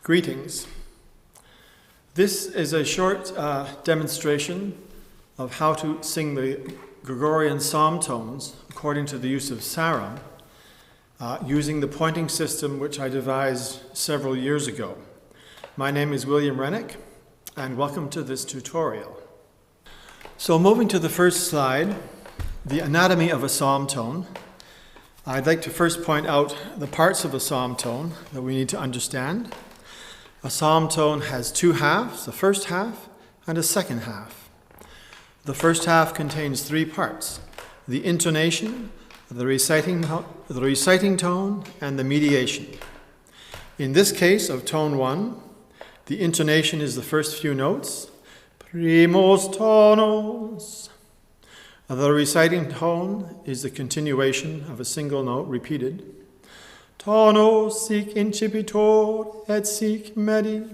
Greetings. This is a short demonstration of how to sing the Gregorian psalm tones according to the use of Sarum, using the pointing system which I devised several years ago. My name is William Renwick, and welcome to this tutorial. So moving to the first slide, the anatomy of a psalm tone, I'd like to first point out the parts of a psalm tone that we need to understand. A psalm tone has two halves, a first half and a second half. The first half contains three parts: the intonation, the reciting tone, and the mediation. In this case of tone 1, the intonation is the first few notes, primos tonos. The reciting tone is the continuation of a single note repeated. Tono sic incipitor et sic medi.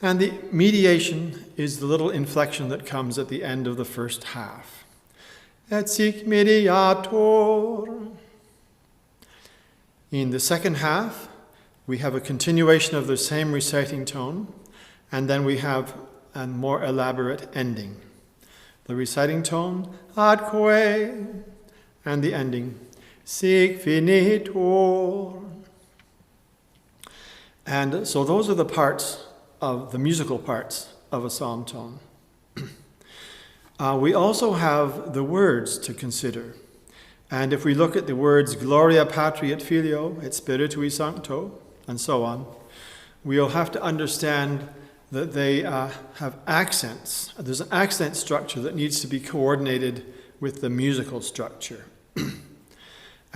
And the mediation is the little inflection that comes at the end of the first half. Et sic mediator. In the second half, we have a continuation of the same reciting tone, and then we have a more elaborate ending. The reciting tone, adque, and the ending, sic finitur. And so those are the parts of the musical parts of a psalm tone. We also have the words to consider. And if we look at the words Gloria Patri et Filio et Spiritui Sancto, and so on, we'll have to understand that they have accents. There's an accent structure that needs to be coordinated with the musical structure.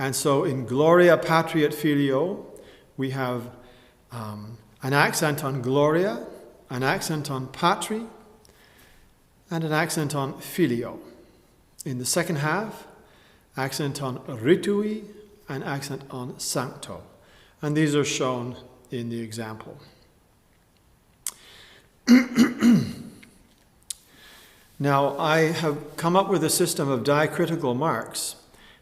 And so in Gloria Patri et Filio, we have an accent on Gloria, an accent on Patri, and an accent on Filio. In the second half, accent on Ritui, and accent on Sancto. And these are shown in the example. Now, I have come up with a system of diacritical marks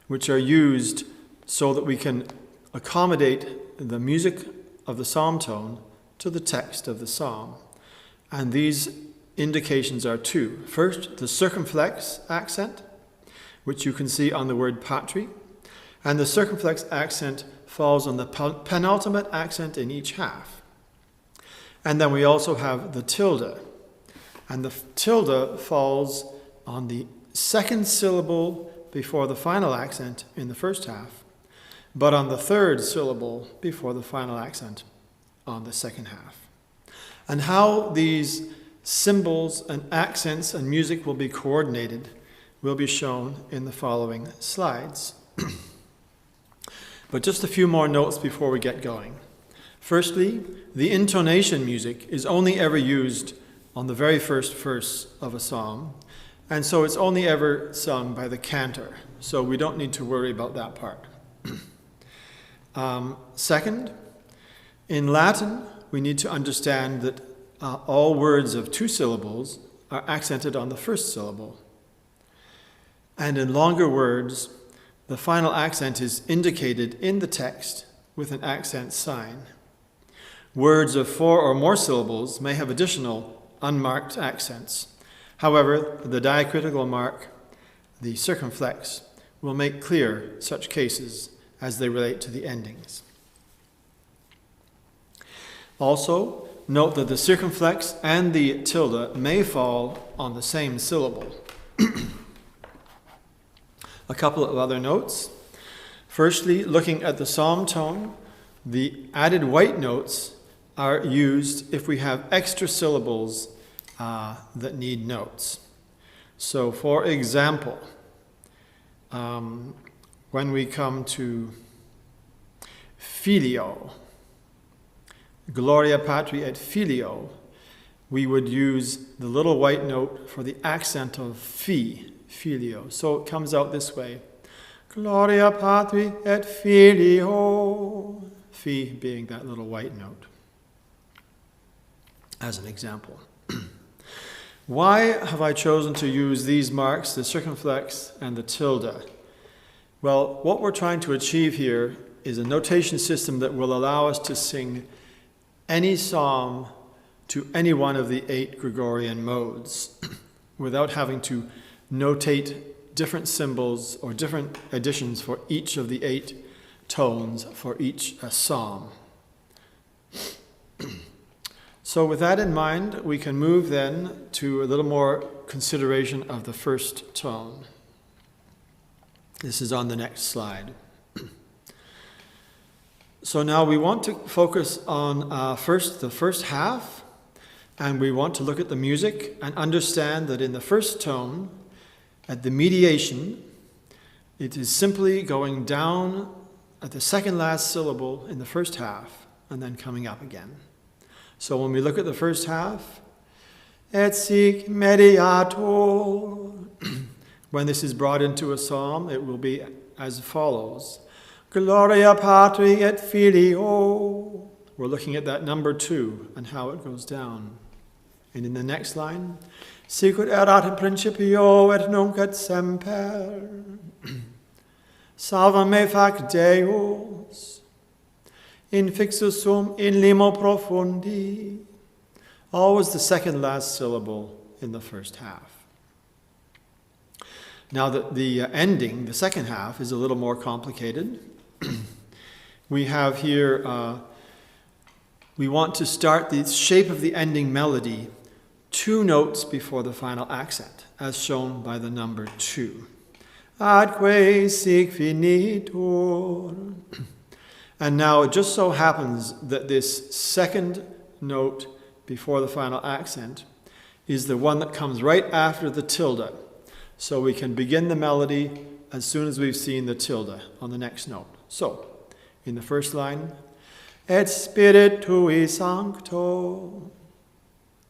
which are used so that we can accommodate the music of the psalm tone to the text of the psalm. And these indications are two. First, the circumflex accent, which you can see on the word patri, and the circumflex accent falls on the penultimate accent in each half. And then we also have the tilde, and the tilde falls on the second syllable before the final accent in the first half, but on the third syllable before the final accent on the second half. And how these symbols and accents and music will be coordinated will be shown in the following slides. But just a few more notes before we get going. Firstly, the intonation music is only ever used on the very first verse of a psalm, and so it's only ever sung by the cantor, so we don't need to worry about that part. Second, in Latin, we need to understand that all words of two syllables are accented on the first syllable. And in longer words, the final accent is indicated in the text with an accent sign. Words of 4 or more syllables may have additional unmarked accents. However, the diacritical mark, the circumflex, will make clear such cases as they relate to the endings. Also, note that the circumflex and the tilde may fall on the same syllable. A couple of other notes. Firstly, looking at the psalm tone, the added white notes are used if we have extra syllables that need notes. So, for example, when we come to Filio, Gloria Patri et Filio, we would use the little white note for the accent of fi, Filio. So it comes out this way: Gloria Patri et Filio, fi being that little white note, as an example. Why have I chosen to use these marks, the circumflex and the tilde? Well, what we're trying to achieve here is a notation system that will allow us to sing any psalm to any one of the 8 Gregorian modes without having to notate different symbols or different additions for each of the 8 tones for each psalm. So with that in mind, we can move then to a little more consideration of the first tone. This is on the next slide. So now we want to focus on the first half, and we want to look at the music and understand that in the first tone, at the mediation, it is simply going down at the second last syllable in the first half and then coming up again. So when we look at the first half, et sic mediator, when this is brought into a psalm, it will be as follows. Gloria Patri et Filio. We're looking at that number 2 and how it goes down. And in the next line, sicut erat in principio et nunc et semper. Salva me fac Deus. Infixus sum in limo profundi. Always the second last syllable in the first half. Now the ending, the second half, is a little more complicated. We have here, we want to start the shape of the ending melody 2 notes before the final accent, as shown by the number 2. Adque sic finitur. And now it just so happens that this second note before the final accent is the one that comes right after the tilde. So we can begin the melody as soon as we've seen the tilde on the next note. So, in the first line, et Spiritui Sancto.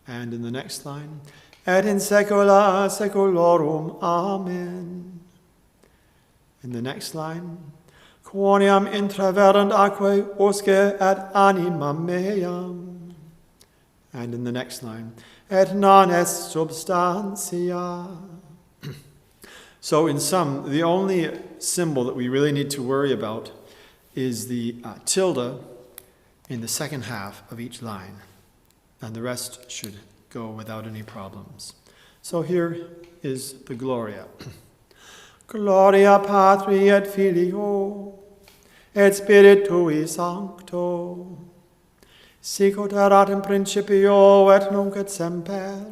And in the next line, et in saecula saeculorum. Amen. In the next line, quoniam intraverant aquae usque et anima meam. And in the next line, et non est substantia. So in sum, the only symbol that we really need to worry about is the tilde in the second half of each line. And the rest should go without any problems. So here is the Gloria. Gloria Patri et Filio et Spiritui Sancto. Sicut erat in principio et nunc et semper.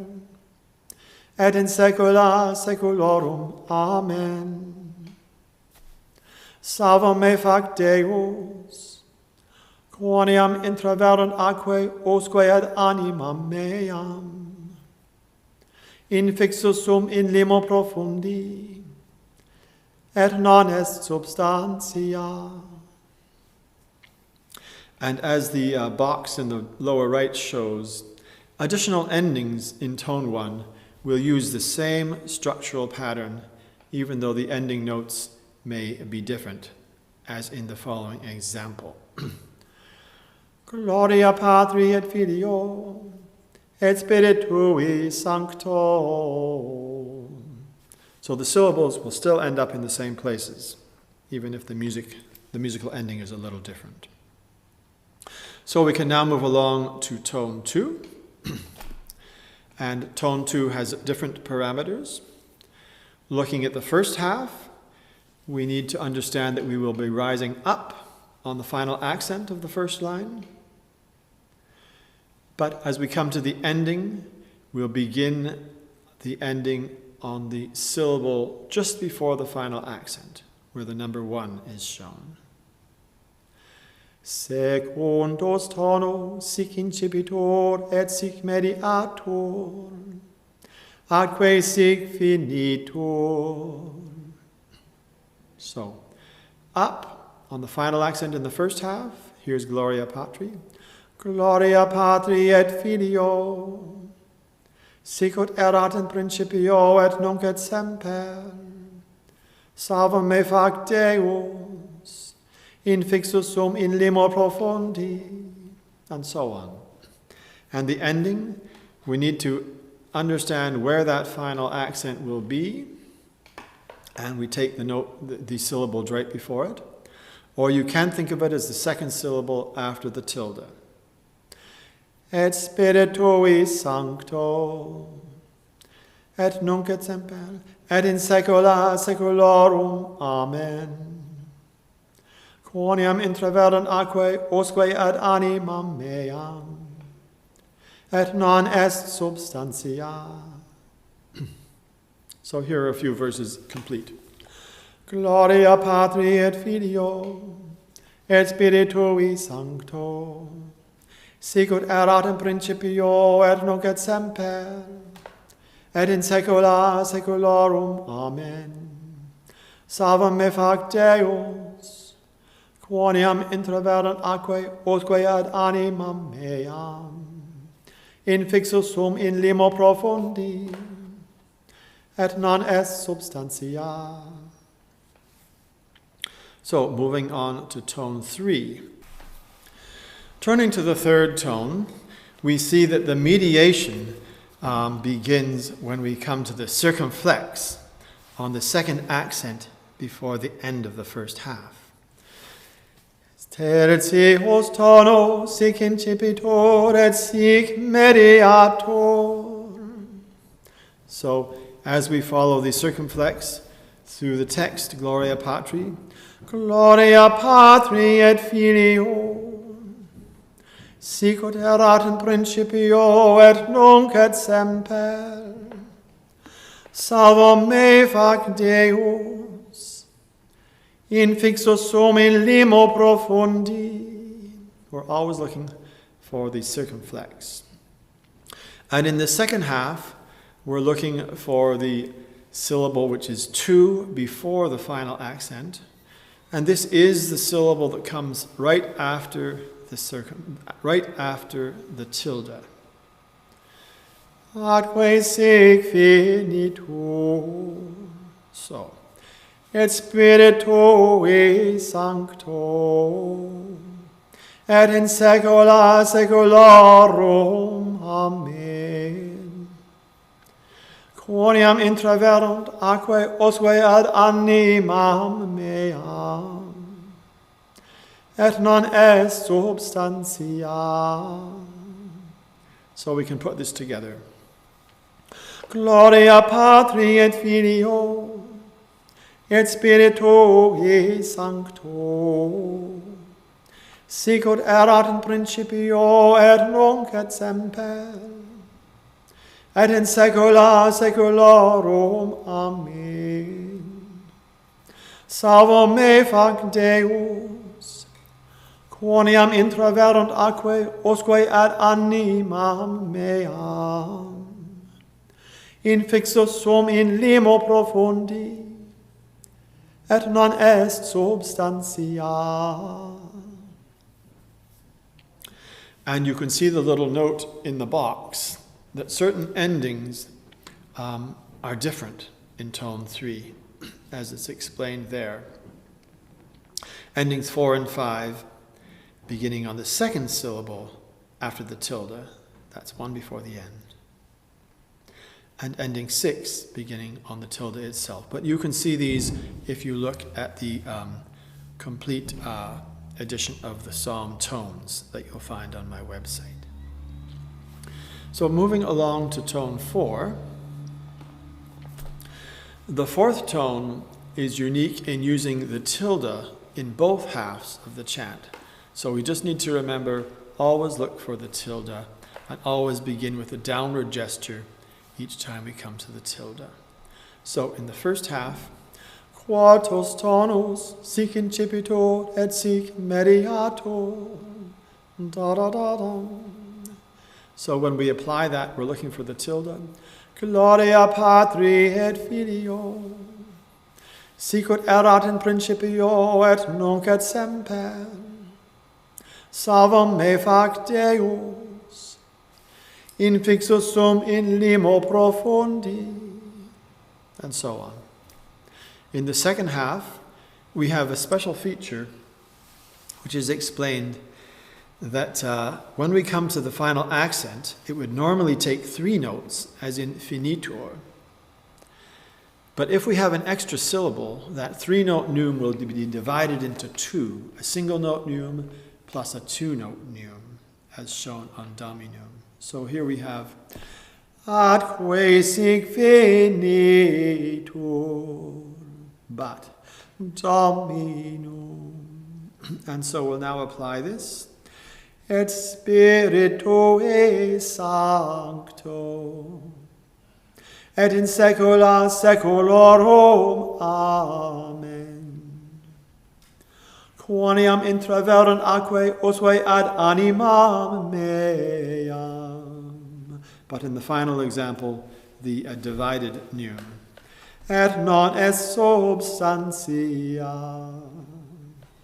Et in saecula saeculorum. Amen. Salva me fac Deus, quoniam intraverant aquae usque et anima meam. Infixus sum in limo profundi, et non est substantia. And as the box in the lower right shows, additional endings in tone 1 will use the same structural pattern, even though the ending notes may be different, as in the following example. Gloria Patri et Filio et Spiritui Sancto. So the syllables will still end up in the same places, even if the musical ending is a little different. So we can now move along to tone 2. And tone 2 has different parameters. Looking at the first half, we need to understand that we will be rising up on the final accent of the first line. But as we come to the ending, we'll begin the ending on the syllable just before the final accent, where the number 1 is shown. Secundus tono sic incipitur et sic mediatur, atque sic finitur. So, up on the final accent in the first half, here's Gloria Patri. Gloria Patri et Filio, sicut erat in principio et nunc et semper. Salva me fac Deus, infixus sum in limo profundi, and so on. And the ending, we need to understand where that final accent will be, and we take the note, the syllable right before it, or you can think of it as the second syllable after the tilde. et Spiritui Sancto, et nunc et semper, et in saecula saeculorum. Amen. Quoniam intraverunt aquae usque ad animam meam, et non est substantia. So here are a few verses complete. Gloria Patri et Filio, et Spiritui Sancto, sicut erat in principio, et nunc et semper, et in saecula saeculorum. Amen. Salva me fac Deus, quoniam intraverunt aquae usque ad animam meam, infixus sum in limo profundi, et non est substantia. So moving on to tone 3. Turning to the third tone, we see that the mediation begins when we come to the circumflex on the second accent before the end of the first half. Tertius tono sic incipitor et sic mediator. So as we follow the circumflex through the text, Gloria Patri, Gloria Patri et Filio, sicut erat in principio et nunc et semper, salva me fac Deus, infixus sum in limo profundi. We're always looking for the circumflex. And in the second half, we're looking for the syllable which is 2 before the final accent. And this is the syllable that comes right after the tilde. Atque sic finitur. So, Et Spiritui Sancto, et in saecula saeculorum. Amen. Quoniam intraverunt aquae usque ad animam meam, et non est substantia. So we can put this together. Gloria Patri et Filio, et Spiritui Sancto, sicut erat in principio et nunc et semper, et in saecula saeculorum. Amen. Salva me fac Deus, quoniam intraverunt aquae usque ad animam meam, infixus sum in limo profundi, et non est substantia. And you can see the little note in the box that certain endings are different in tone 3, as it's explained there. Endings 4 and 5, beginning on the second syllable after the tilde, that's one before the end. And ending 6, beginning on the tilde itself. But you can see these if you look at the complete edition of the psalm tones that you'll find on my website. So moving along to tone 4, the fourth tone is unique in using the tilde in both halves of the chant. So we just need to remember, always look for the tilde and always begin with a downward gesture each time we come to the tilde. So in the first half, Quartus tonus sic incipitur et sic mediator. Da da da da. So when we apply that, we're looking for the tilde. Gloria Patri et Filio, sicut erat in principio et nunc et semper, salva me fac Deus, infixus sum in limo profundi, and so on. In the second half, we have a special feature which is explained that when we come to the final accent, it would normally take 3 notes, as in finitur. But if we have an extra syllable, that 3-note neum will be divided into 2, a single note neum plus a 2-note neum, as shown on Dominum. So here we have Atque sic finitur, but. Dominum. And so we'll now apply this. Et Spiritue Sancto, et in saecula saeculorum. Amen. Quoniam intraveran aquae usque ad animam meam. But in the final example, the divided neum. Et non est substantia.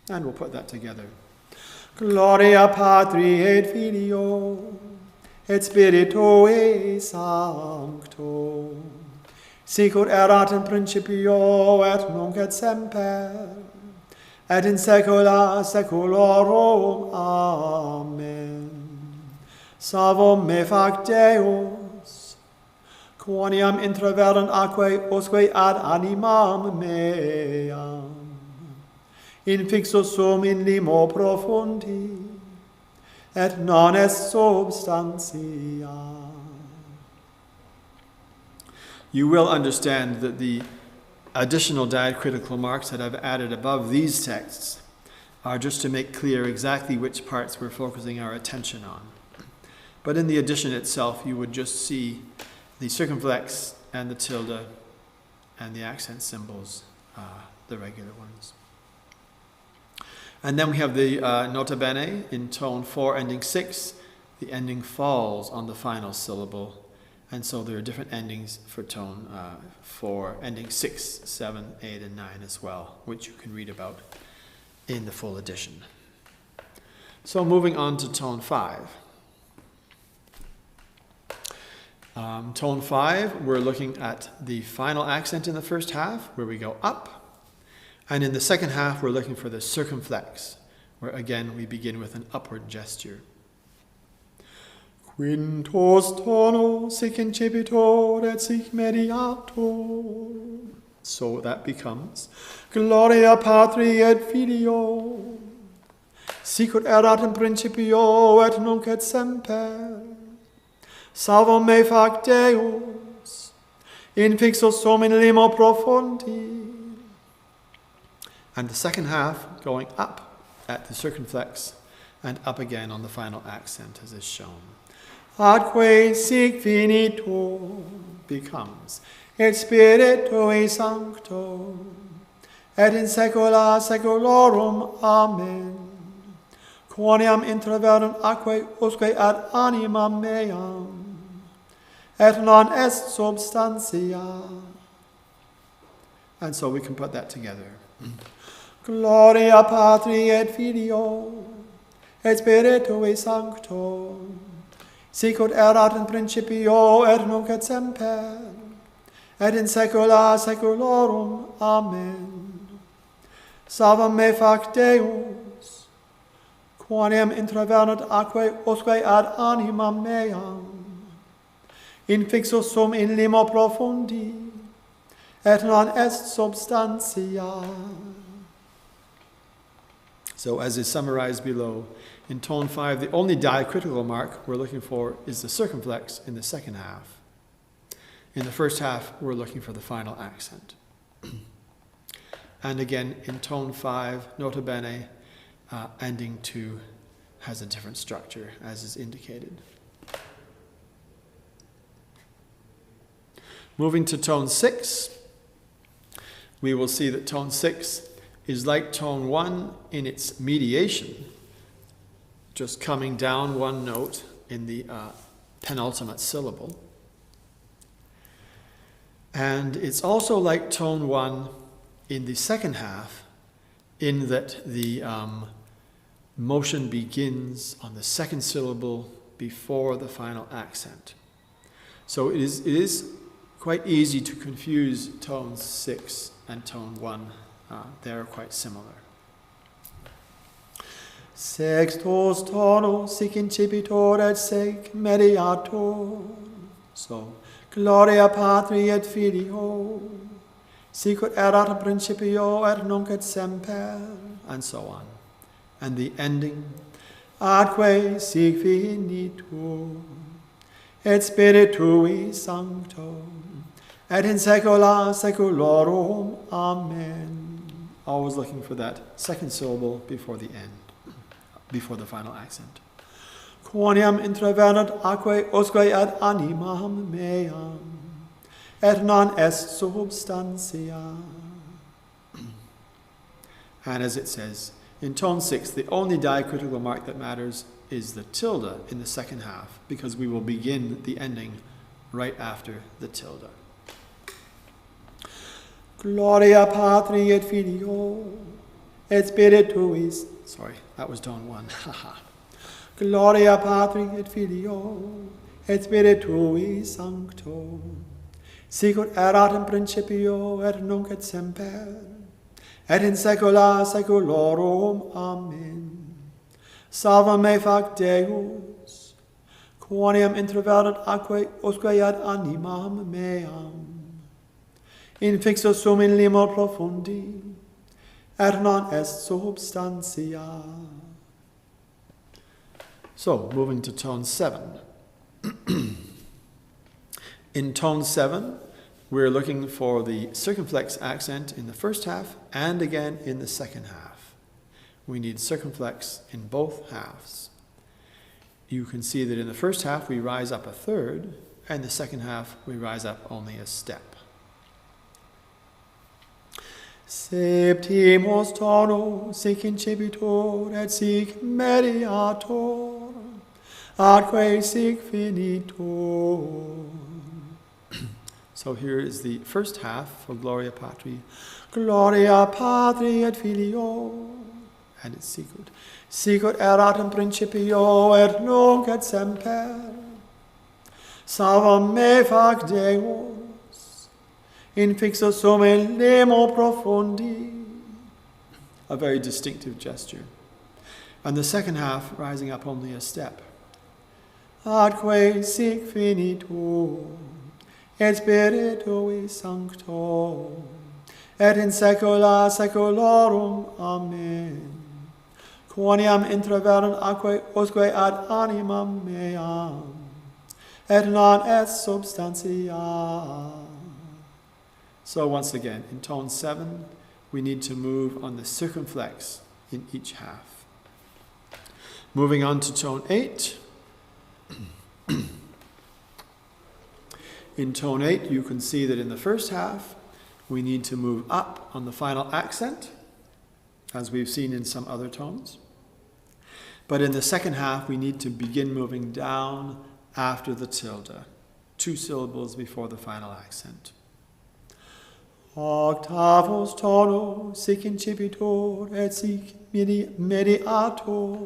And we'll put that together. Gloria Patri et Filio et Spiritui Sancto, sicut erat in principio et nunc et semper, et in saecula saeculorum. Amen. Salvum me fac Deus, quoniam intraveran aquae usque ad animam meam, infixo sum in limo profundi, et non est substantia. You will understand that the additional diacritical marks that I've added above these texts are just to make clear exactly which parts we're focusing our attention on. But in the addition itself, you would just see the circumflex and the tilde and the accent symbols, the regular ones. And then we have the nota bene in tone 4 ending 6. The ending falls on the final syllable. And so there are different endings for tone 4, ending 6, 7, 8, and 9 as well, which you can read about in the full edition. So moving on to tone 5. Tone 5, we're looking at the final accent in the first half, where we go up. And in the second half, we're looking for the circumflex, where again we begin with an upward gesture. Quintos tono sic incipitor et sic mediator. So that becomes Gloria Patri et Filio, sicut erat in principio et nunc et semper. Salvum me fac Deus, infixo sum in limo profundi. And the second half going up at the circumflex and up again on the final accent as is shown. Atque sic finitur Becomes et Spiritui Sancto, et in saecula saeculorum. Amen. Quoniam intraveran aquae usque ad animam meam, et non est substantia. And so we can put that together. Gloria Patri et Filio et Spiritui Sancto, sicut erat in principio et nunc et semper, et in saecula saeculorum. Amen. Salvum me fac Deus, quoniam intraverat aquae usque ad animam meam, infixo sum in limo profundi, et non est substantia. So as is summarized below, in tone 5, the only diacritical mark we're looking for is the circumflex in the second half. In the first half, we're looking for the final accent. And again, in tone 5, nota bene, ending 2 has a different structure, as is indicated. Moving to tone 6, we will see that tone 6 is like tone 1 in its mediation, just coming down one note in the penultimate syllable. And it's also like tone 1 in the second half, in that the motion begins on the second syllable before the final accent. So it is quite easy to confuse tone 6 and tone 1. They're quite similar. Sextus tono sic incipitor et sic mediator. So, Gloria Patri et Filio, sicut erat in principio et nunc et semper. and so on. And the ending, atque sic finitur, et Spiritui Sancto, et in saecula saeculorum. Amen. Always looking for that second syllable before the end, before the final accent. Quoniam intravenat aquae usque ad animam meam, et non est substantia. And as it says, in tone 6, the only diacritical mark that matters is the tilde in the second half, because we will begin the ending right after the tilde. Gloria Patri et Filio et Spirituis. Sorry, that was tone 1. Gloria Patri et Filio et Spiritui Sancto, sicut erat in principio et nunc et semper, et in saecula saeculorum. Amen. Salva me fac Deus, quoniam intervelat aquae usque ad animam meam, infixo sum in limo profundi, et non est substantia. So, moving to tone 7. In tone 7, we're looking for the circumflex accent in the first half and again in the second half. We need circumflex in both halves. You can see that in the first half we rise up a third, and in the second half we rise up only a step. Septimus tono sic incipitur et sic mediator, atque sic finitur. So here is the first half for Gloria Patri. Gloria Patri et Filio, and it's sicut. Sicut erat in principio et nunc et semper. Salva me fac Deus, infixo sum in limo profundi. A very distinctive gesture. And the second half rising up only a step. Atque sic finitur, et Spiritui Sancto, et in saecula saeculorum. Amen. Quoniam intraveran aquae usque ad animam meam, et non est substantia. So once again, in tone 7, we need to move on the circumflex in each half. Moving on to tone 8. In tone 8, you can see that in the first half, we need to move up on the final accent, as we've seen in some other tones. But in the second half, we need to begin moving down after the tilde, 2 syllables before the final accent. Octavus tono sic incipitur et sic mediator,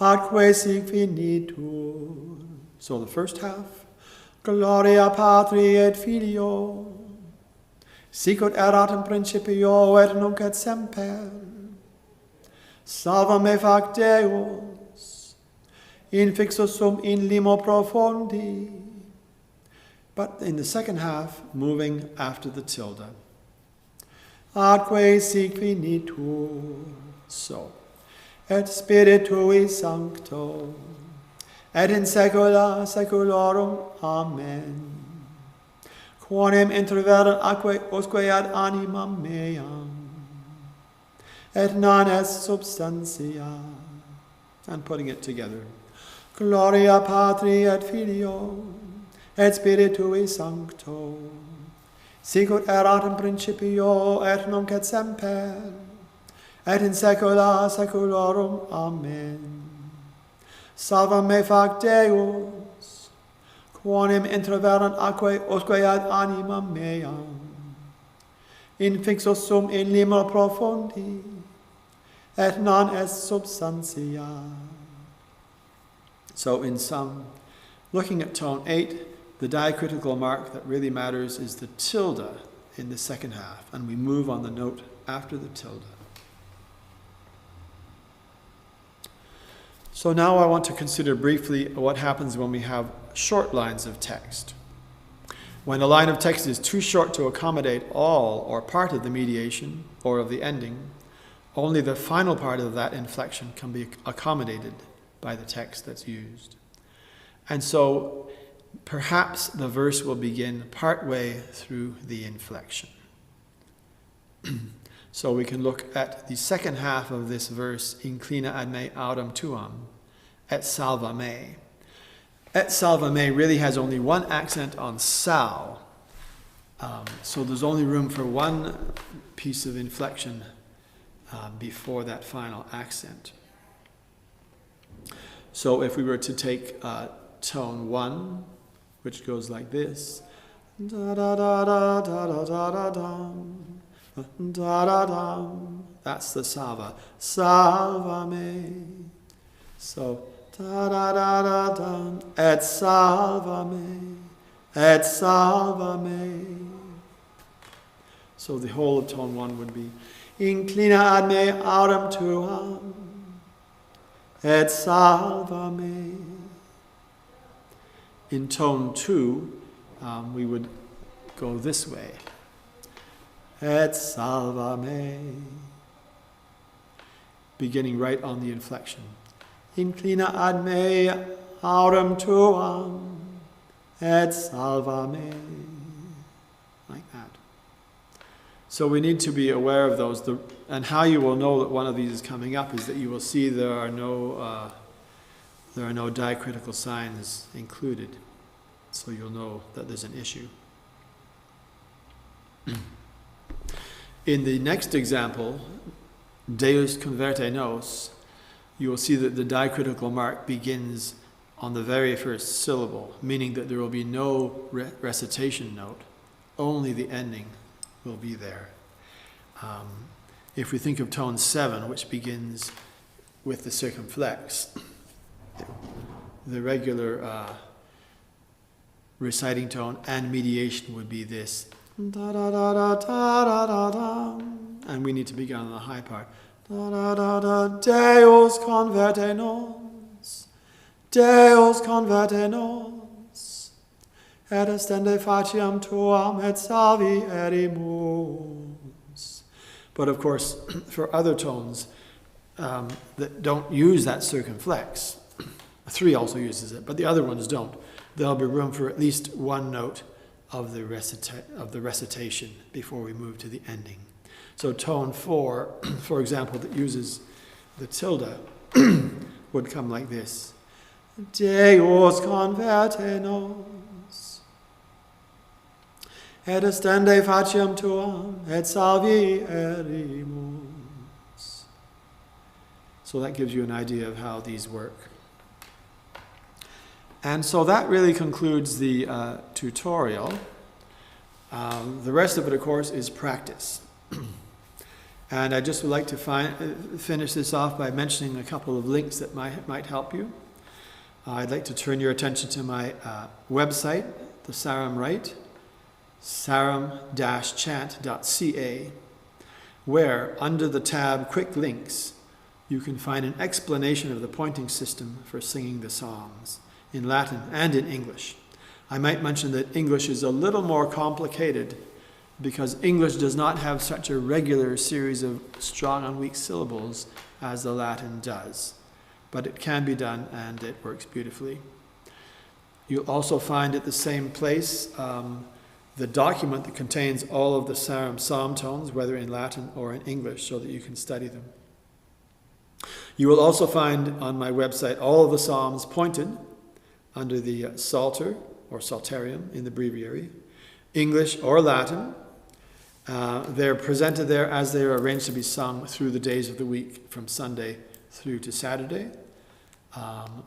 atque sic finitur. So the first half, Gloria Patri et Filio, sicut erat in principio et nunc et semper. Salva me fac Deus, infixo sum in limo profundi. But in the second half, moving after the tilde. Atque sic finitur. So, et Spiritui Sancto, et in saecula saeculorum. Amen. Quonem interverat aquae usque ad animam meam, et non est substantia. And putting it together. Gloria Patri et Filio, et Spiritui Sancto, sicut erat in principio et nunc et semper, et in saecula saeculorum. Amen. Salva me fac Deus, quonem interverat aquae usque ad animam meam, infixo sum in limo profundi, et non est substantia. So in sum, looking at tone 8, the diacritical mark that really matters is the tilde in the second half, and we move on the note after the tilde. So now I want to consider briefly what happens when we have short lines of text. When a line of text is too short to accommodate all or part of the mediation or of the ending, only the final part of that inflection can be accommodated by the text that's used. And so perhaps the verse will begin partway through the inflection. So we can look at the second half of this verse, inclina ad me autem tuam, et salva me. Et salva me really has only one accent on sal. So there's only room for one piece of inflection before that final accent. So if we were to take tone 1, which goes like this, da da da da da da da da dum, da da dum, that's the salva. Salva me. So da da da da dum, et salva me, et salva me. So the whole of tone 1 would be inclina ad me autem tuam, et salva me. In tone 2, we would go this way. Et salva me. Beginning right on the inflection. Inclina ad me autem tuam, et salva me. Like that. So we need to be aware of those. And how you will know that one of these is coming up is that you will see there are no diacritical signs included. So you'll know that there's an issue. In the next example, Deus converte nos, you will see that the diacritical mark begins on the very first syllable, meaning that there will be no recitation note. Only the ending will be there. If we think of tone 7, which begins with the circumflex, the regular reciting tone and mediation would be this. Da, da, da, da, da, da, da, and we need to begin on the high part. Da, da, da, da, Deus converte nos, Deus converte nos, et estende faciam tuam et salvi erimus. But of course, for other tones that don't use that circumflex, 3 also uses it, but the other ones don't. There'll be room for at least one note of the recitation before we move to the ending. So tone 4, for example, that uses the tilde, would come like this. Deus converte nos, et estende faciam tuam, et salvi erimus. So that gives you an idea of how these work. And so that really concludes the tutorial. The rest of it, of course, is practice. And I just would like to finish this off by mentioning a couple of links that might help you. I'd like to turn your attention to my website, the Sarum Rite, sarum-chant.ca, where under the tab Quick Links, you can find an explanation of the pointing system for singing the psalms in Latin and in English. I might mention that English is a little more complicated because English does not have such a regular series of strong and weak syllables as the Latin does. But it can be done and it works beautifully. You'll also find at the same place the document that contains all of the Sarum psalm tones, whether in Latin or in English, so that you can study them. You will also find on my website all of the psalms pointed under the Psalter or Psalterium in the breviary, English or Latin. They're presented there as they are arranged to be sung through the days of the week, from Sunday through to Saturday,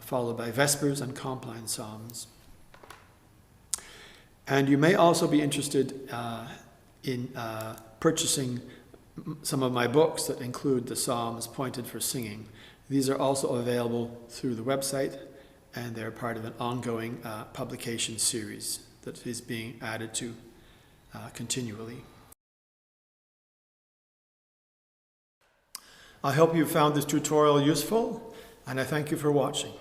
followed by Vespers and Compline psalms. And you may also be interested in purchasing some of my books that include the psalms pointed for singing. These are also available through the website, and they're part of an ongoing publication series that is being added to continually. I hope you found this tutorial useful, and I thank you for watching.